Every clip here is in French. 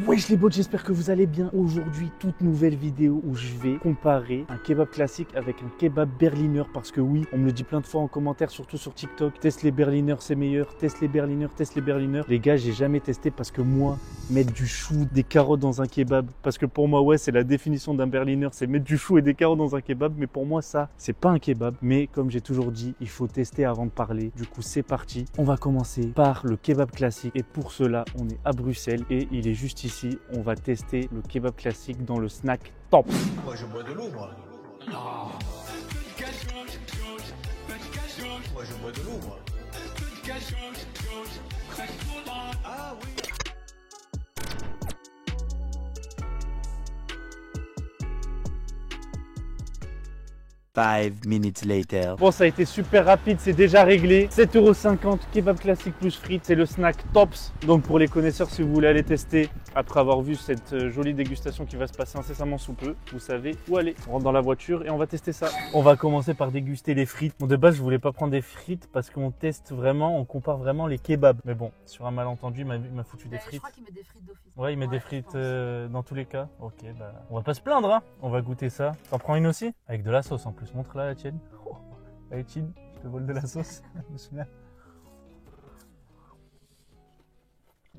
Wesh les bots, j'espère que vous allez bien. Aujourd'hui, toute nouvelle vidéo où je vais comparer un kebab classique avec un kebab berliner. Parce que oui, on me le dit plein de fois en commentaire, surtout sur TikTok. Teste les berliners, c'est meilleur. Teste les berliners, teste les berliners. Les gars, j'ai jamais testé parce que moi, mettre du chou, des carottes dans un kebab. Parce que pour moi, ouais, c'est la définition d'un berliner. C'est mettre du chou et des carottes dans un kebab. Mais pour moi, ça, c'est pas un kebab. Mais comme j'ai toujours dit, il faut tester avant de parler. Du coup, c'est parti. On va commencer par le kebab classique. Et pour cela, on est à Bruxelles et il est juste ici. On va tester le kebab classique dans le snack Tops. Moi je bois de l'eau, moi. Non. Moi je bois de l'eau, moi. Ah oui. 5 minutes later. Bon, ça a été super rapide, c'est déjà réglé. 7,50 € kebab classique plus frites, c'est le snack Tops. Donc pour les connaisseurs, si vous voulez aller tester, après avoir vu cette jolie dégustation qui va se passer incessamment sous peu, vous savez où aller. On rentre dans la voiture et on va tester ça. On va commencer par déguster les frites. Bon, de base, je voulais pas prendre des frites parce qu'on teste vraiment, on compare vraiment les kebabs. Mais bon, sur un malentendu, il m'a foutu des frites. Je crois qu'il met des frites d'office. Ouais, il met des frites dans tous les cas. Ok, bah, on va pas se plaindre, hein. On va goûter ça. T'en prends une aussi? Avec de la sauce en plus. Montre-la la tienne. Oh. Allez, Chine, je te vole de la sauce.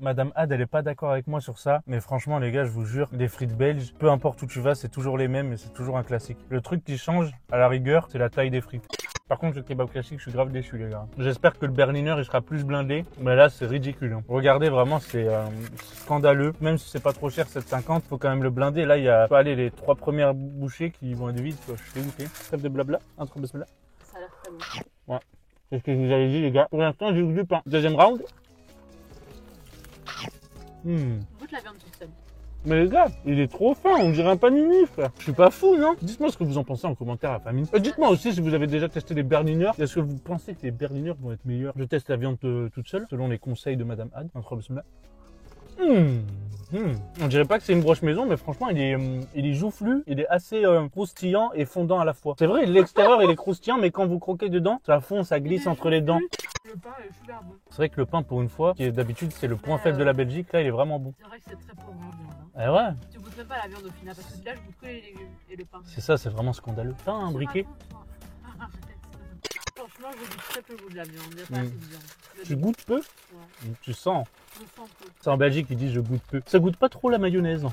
Madame Had, elle est pas d'accord avec moi sur ça, mais franchement les gars, je vous jure, les frites belges, peu importe où tu vas, c'est toujours les mêmes et c'est toujours un classique. Le truc qui change, à la rigueur, c'est la taille des frites. Par contre, le kebab classique, je suis grave déçu les gars. J'espère que le berliner, il sera plus blindé, mais là, c'est ridicule. Hein. Regardez, vraiment, c'est scandaleux. Même si c'est pas trop cher, 7,50, faut quand même le blinder. Là, il y a, allez, les 3 premières bouchées qui vont être vides. Je suis dégoûté. Trêve de blabla, un truc de blabla. Ça a l'air très bon. Ouais. C'est ce que je vous avais dit les gars. Pour l'instant, j'ai eu du pain. Deuxième round. Goûte la viande toute seule. Mais les gars, il est trop fin, on dirait un panini, frère. Je suis pas fou, non? Dites-moi ce que vous en pensez en commentaire, la famille. Dites-moi aussi si vous avez déjà testé les berliners. Est-ce que vous pensez que les berliners vont être meilleurs? Je teste la viande toute seule, selon les conseils de Madame Had. On dirait pas que c'est une broche maison, mais franchement, il est joufflu, il est assez croustillant et fondant à la fois. C'est vrai, l'extérieur, il est croustillant, mais quand vous croquez dedans, ça fond, ça glisse entre les dents. Le pain est super bon. C'est vrai que le pain, pour une fois, qui est d'habitude, c'est le point faible de la Belgique, là, il est vraiment bon. C'est vrai que c'est très pauvre en viande. Hein. Eh ouais. Tu goûtes même pas la viande au final, parce que là, je goûte que les légumes et le pain. C'est ça, c'est vraiment scandaleux. T'as un briquet? Franchement, je goûte très peu de la viande. Il n'y a pas assez de viande. Tu goûtes peu? Ouais. Tu sens. Je sens peu. C'est en Belgique qu'ils disent je goûte peu. Ça goûte pas trop la mayonnaise.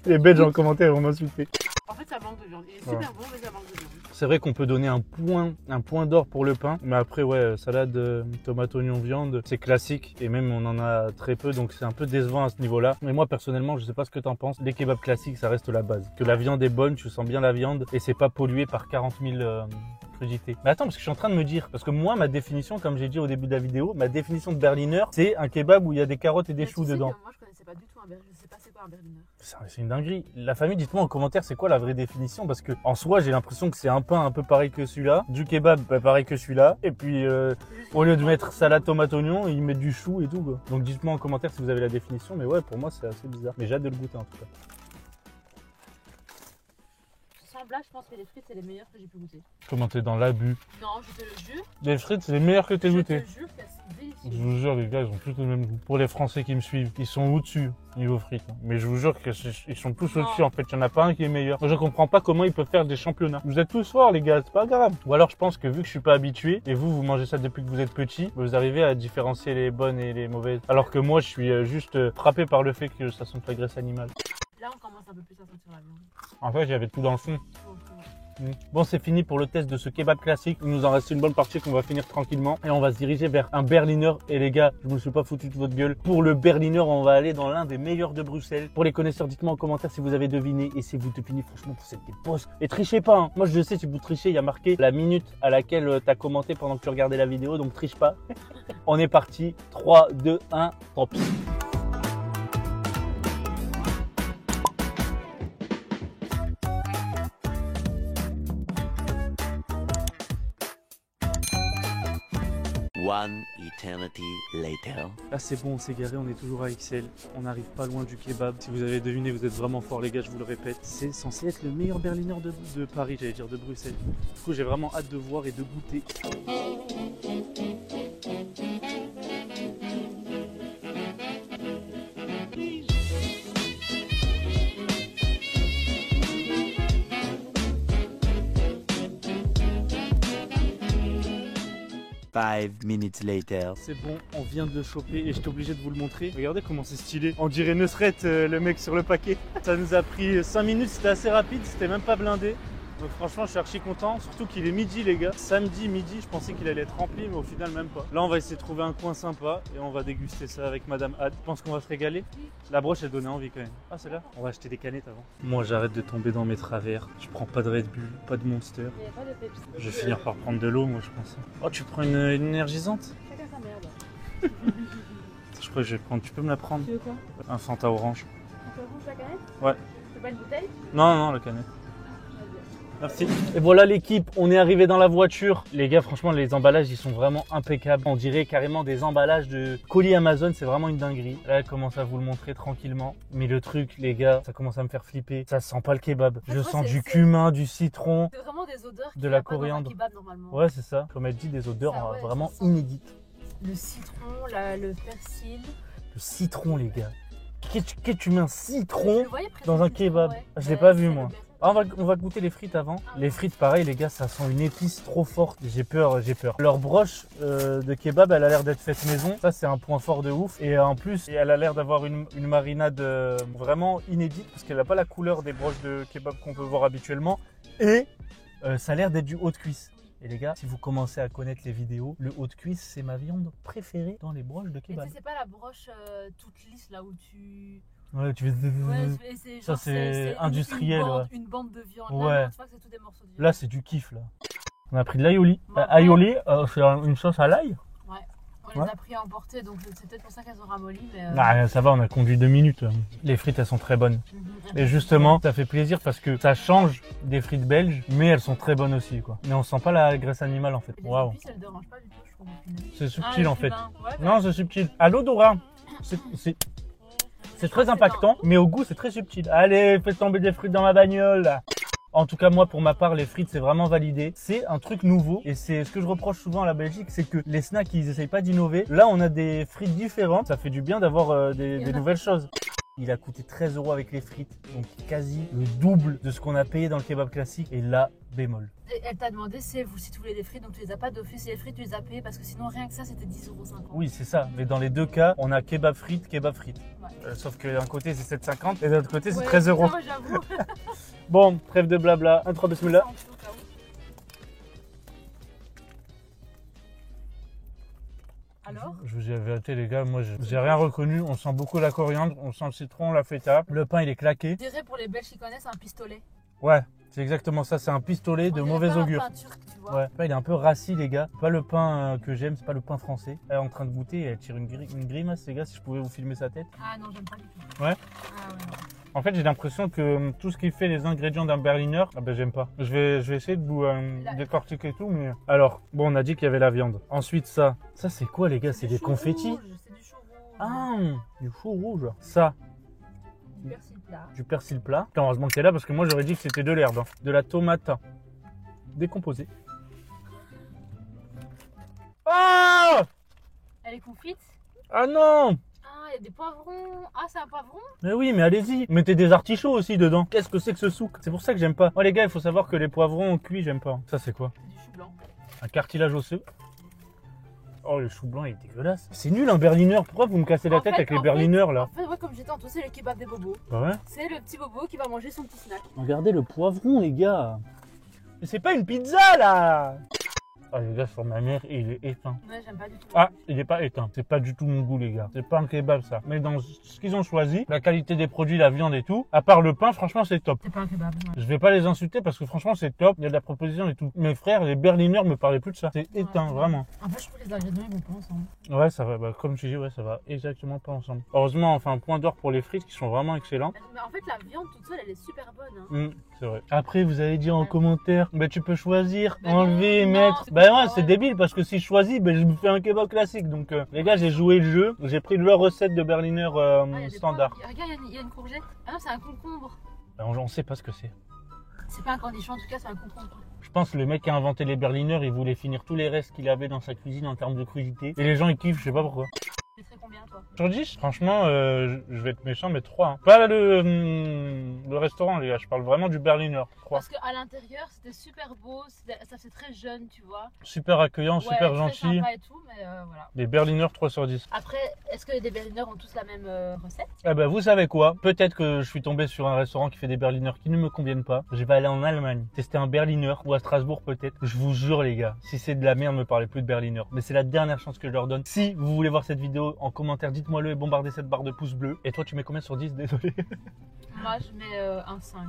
Les Belges en commentaire vont m'insulter. En fait, ça manque de viande. Il est super bon, mais ça manque de viande. C'est vrai qu'on peut donner un point d'or pour le pain. Mais après, ouais, salade, tomate, oignon, viande, c'est classique. Et même, on en a très peu. Donc, c'est un peu décevant à ce niveau-là. Mais moi, personnellement, je sais pas ce que t'en penses. Les kebabs classiques, ça reste la base. Que la viande est bonne, tu sens bien la viande. Et c'est pas pollué par 40 000... crudités. Mais attends, parce que je suis en train de me dire, parce que moi, ma définition, comme j'ai dit au début de la vidéo, ma définition de berliner, c'est un kebab où il y a des carottes et des choux dedans. Moi, je connaissais pas du tout un berliner. Je sais pas c'est quoi un berliner. C'est une dinguerie. La famille, dites-moi en commentaire, c'est quoi la vraie définition? Parce que en soi, j'ai l'impression que c'est un pain un peu pareil que celui-là, du kebab pareil que celui-là, et puis au lieu de mettre salade, tomate, oignon, ils mettent du chou et tout, quoi. Donc dites-moi en commentaire si vous avez la définition, mais ouais, pour moi, c'est assez bizarre. Mais j'ai hâte de le goûter en tout cas. Sans blague, je pense que les frites, c'est les meilleures que j'ai pu goûter. Comment t'es dans l'abus? Non, je te le jure. Les frites, c'est les meilleures que t'aies goûtées. Je te jure qu'elles sont délicieuses. Je vous jure, les gars, ils ont tous le même goût. Pour les Français qui me suivent, ils sont au-dessus niveau frites. Mais je vous jure qu'ils sont tous au-dessus. En fait, il n'y en a pas un qui est meilleur. Moi, je comprends pas comment ils peuvent faire des championnats. Vous êtes tous forts, les gars, c'est pas grave. Ou alors, je pense que vu que je suis pas habitué, et vous mangez ça depuis que vous êtes petit, vous arrivez à différencier les bonnes et les mauvaises. Alors que moi, je suis juste frappé par le fait que ça sent la graisse animale. Là, on commence un peu plus à sentir la viande. En fait, j'avais tout dans le fond. Donc, Bon, c'est fini pour le test de ce kebab classique. Il nous en reste une bonne partie qu'on va finir tranquillement. Et on va se diriger vers un berliner. Et les gars, je me suis pas foutu de votre gueule. Pour le berliner, on va aller dans l'un des meilleurs de Bruxelles. Pour les connaisseurs, dites-moi en commentaire si vous avez deviné. Et si vous devinez, franchement, vous êtes des boss. Et trichez pas, hein. Moi, je sais, si vous trichez, il y a marqué la minute à laquelle tu as commenté pendant que tu regardais la vidéo. Donc, triche pas. On est parti. 3, 2, 1, top. One eternity later. Là c'est bon, on s'est garé, on est toujours à Excel, on n'arrive pas loin du kebab. Si vous avez deviné, vous êtes vraiment forts les gars, je vous le répète. C'est censé être le meilleur berliner de Paris, j'allais dire de Bruxelles. Du coup j'ai vraiment hâte de voir et de goûter. 5 minutes later. C'est bon, on vient de le choper et j'étais obligé de vous le montrer. Regardez comment c'est stylé. On dirait Nusret, le mec sur le paquet. Ça nous a pris 5 minutes, c'était assez rapide, c'était même pas blindé. Donc franchement, je suis archi content, surtout qu'il est midi les gars. Samedi midi, je pensais qu'il allait être rempli, mais au final même pas. Là, on va essayer de trouver un coin sympa et on va déguster ça avec Madame Had. Je pense qu'on va se régaler. La broche, elle donnait envie quand même. Ah, c'est là. On va acheter des canettes avant. Moi, j'arrête de tomber dans mes travers. Je prends pas de Red Bull, pas de Monster. Il n'y a pas de Pepsi. Je vais finir par prendre de l'eau, moi, je pense. Oh, tu prends une énergisante? Chacun sa merde. Je crois que je vais prendre. Tu peux me la prendre? Tu veux quoi? Un Fanta orange. On te rouge la canette? Ouais. C'est pas une bouteille? Non, la canette. Merci. Et voilà l'équipe, on est arrivé dans la voiture. Les gars, franchement, les emballages, ils sont vraiment impeccables. On dirait carrément des emballages de colis Amazon, c'est vraiment une dinguerie. Là, elle commence à vous le montrer tranquillement. Mais le truc, les gars, ça commence à me faire flipper. Ça sent pas le kebab. Je sens du cumin, du citron, C'est vraiment des odeurs de la coriandre. Kebab, normalement. Ouais, c'est ça. Comme elle dit, des odeurs Ça, ouais, vraiment ça sent. inédites. Le citron, le persil. Le citron, les gars. Qu'est-ce que tu mets un citron Je le voyais dans un présenter, kebab? ouais. Je l'ai pas vu, c'est moi. le persil. Ah, on va goûter les frites avant. Les frites, pareil, les gars, ça sent une épice trop forte. J'ai peur. Leur broche de kebab, elle a l'air d'être faite maison. Ça, c'est un point fort de ouf. Et en plus, elle a l'air d'avoir une marinade vraiment inédite parce qu'elle n'a pas la couleur des broches de kebab qu'on peut voir habituellement. Et ça a l'air d'être du haut de cuisse. Et les gars, si vous commencez à connaître les vidéos, le haut de cuisse, c'est ma viande préférée dans les broches de Et tu kebab. sais, c'est pas la broche toute lisse là où tu. Ouais, tu fais... Ouais, Ça, c'est industriel, ouais. Une bande de viande. Ouais. Là, non, tu vois que c'est tout des morceaux de viande. Là, c'est du kiff, là. On a pris de l'aioli. Ouais. Aioli, c'est une sauce à l'ail. Ouais. On Ouais. les a pris à emporter, donc c'est peut-être pour ça qu'elles ont ramolli. Mais Ah, ça va, on a conduit 2 minutes. Les frites, elles sont très bonnes. Et justement, ça fait plaisir parce que ça change des frites belges, mais elles sont très bonnes aussi, quoi. Mais on sent pas la graisse animale, en fait. Et les Waouh. épices, elles dérangent pas du tout, je trouve. au final. C'est Ah, subtil, le en fait. cumin. Ouais, bah, Non, c'est subtil. À l'odorat, c'est très impactant, mais au goût, c'est très subtil. Allez, faites tomber des frites dans ma bagnole, là. En tout cas, moi, pour ma part, les frites, c'est vraiment validé. C'est un truc nouveau. Et c'est ce que je reproche souvent à la Belgique, c'est que les snacks, ils essayent pas d'innover. Là, on a des frites différentes. Ça fait du bien d'avoir des nouvelles choses. Il a coûté 13 € avec les frites, donc quasi le double de ce qu'on a payé dans le kebab classique. Et là, bémol. Et elle t'a demandé si tu voulais des frites, donc tu les as pas d'office. Et les frites, tu les as payées parce que sinon, rien que ça, c'était 10,50 €. Oui, c'est ça. Mais dans les deux cas, on a kebab frites. Ouais. Sauf que d'un côté, c'est 7,50 et de l'autre côté, c'est Ouais, 13 €. ça, j'avoue. Bon, trêve de blabla. 1, 3, bismillah. Alors, Je vous dis la vérité, les gars, moi, j'ai rien reconnu. On sent beaucoup la coriandre, on sent le citron, la feta. Le pain, il est claqué. je dirais pour les Belges qui connaissent un pistolet. Ouais, c'est exactement ça. C'est un pistolet de On dirait mauvais pas un augure. pain turc, tu vois. Ouais, le pain, il est un peu rassis, les gars. Pas le pain que j'aime, c'est pas le pain français. Elle est en train de goûter et elle tire une grimace, les gars, si je pouvais vous filmer sa tête. Ah non, j'aime pas du tout. Ouais. Ah ouais. En fait, j'ai l'impression que tout ce qui fait les ingrédients d'un Berliner, ah ben j'aime pas. Je vais essayer de vous décortiquer tout, mais... Alors, bon, on a dit qu'il y avait la viande. Ensuite, ça c'est quoi, les gars? C'est des du chou confettis. rouge, c'est du chou rouge. Ah, du chou rouge. Ça, Du persil plat. du persil plat. Putain, heureusement que t'es là parce que moi j'aurais dit que c'était de l'herbe. Hein. De la tomate décomposée. Ah! Elle est confite. Ah non! Ah, il y a des poivrons. Ah, c'est un poivron? Mais oui, mais allez-y. Mettez des artichauts aussi dedans. Qu'est-ce que c'est que ce souk? C'est pour ça que j'aime pas. Oh les gars, il faut savoir que les poivrons cuits, j'aime pas. Ça c'est quoi? C'est du chou blanc. Un cartilage osseux. Oh, le chou blanc, il est dégueulasse. C'est nul un Berliner. Pourquoi vous me cassez la En tête fait- avec les en Berliner fait- là? En fait, ouais, comme j'étais en tout, c'est le kebab des bobos. Bah ouais. C'est le petit bobo qui va manger son petit snack. Regardez le poivron, les gars. Mais c'est pas une pizza là! Ah les gars, sur ma mère, il est éteint. Ouais, j'aime pas du tout. Ah, il est pas éteint. C'est pas du tout mon goût, les gars. C'est pas un kebab, ça. Mais dans ce qu'ils ont choisi, la qualité des produits, la viande et tout, à part le pain, franchement, c'est top. C'est pas un kebab. Ouais. Je vais pas les insulter parce que franchement, c'est top. Il y a de la proposition et tout. Mes frères, les Berliners, me parlaient plus de ça. C'est éteint, vraiment. En fait, je trouve que les ingrédients ils vont pas ensemble. Ouais, ça va. Bah, comme tu dis, ouais, ça va exactement pas ensemble. Heureusement, enfin, un point d'or pour les frites qui sont vraiment excellents. Mais en fait, la viande toute seule, elle est super bonne. Hein. C'est vrai. Après, vous allez dire en Ouais. commentaire, bah, tu peux choisir, Bah enlever, non, mettre. c'est Bah pas ouais, vrai. c'est débile parce que si je choisis, bah, je me fais un kebab classique. Donc, les gars, j'ai joué le jeu. J'ai pris leur recette de Berliner Ah, il y a des standard. poivres. Regarde, il y a une courgette. Ah non, c'est un concombre. Bah, on sait pas ce que c'est. C'est pas un cornichon, en tout cas, c'est un concombre. Je pense que le mec qui a inventé les Berliner, il voulait finir tous les restes qu'il avait dans sa cuisine en termes de crudité. Et les gens, ils kiffent, je sais pas pourquoi. Tu mettrais combien toi? Sur 10, franchement, je vais être méchant, mais 3. Hein. Pas le restaurant, les gars. Je parle vraiment du Berliner. 3. Parce qu'à l'intérieur, c'était super beau, ça faisait très jeune, tu vois. Super accueillant, Ouais, super très gentil. sympa et tout, mais voilà. Les Berliner 3 sur 10. Après, est-ce que les Berliner ont tous la même recette? Eh ben, vous savez quoi? Peut-être que je suis tombé sur un restaurant qui fait des Berliner qui ne me conviennent pas. Je vais aller en Allemagne, tester un Berliner ou à Strasbourg peut-être. Je vous jure les gars, si c'est de la merde, ne me parlez plus de Berliner. Mais c'est la dernière chance que je leur donne. Si vous voulez voir cette vidéo en commentaire, dites-moi-le et bombardez cette barre de pouces bleus. Et toi, tu mets combien sur 10? Désolé. Moi, je mets un 5.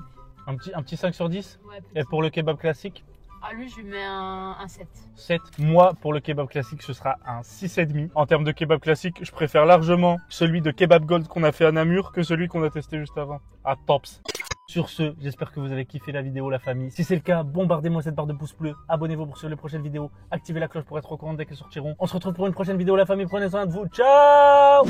Un petit 5 sur 10? Ouais, Et pour le kebab classique? Ah, lui, je lui mets un 7. 7. Moi, pour le kebab classique, ce sera un 6,5. En termes de kebab classique, je préfère largement celui de Kebab Gold qu'on a fait à Namur que celui qu'on a testé juste avant. À Tops. Sur ce, j'espère que vous avez kiffé la vidéo, la famille. Si c'est le cas, bombardez-moi cette barre de pouces bleus. Abonnez-vous pour suivre les prochaines vidéos. Activez la cloche pour être au courant dès qu'elles sortiront. On se retrouve pour une prochaine vidéo, la famille. Prenez soin de vous. Ciao!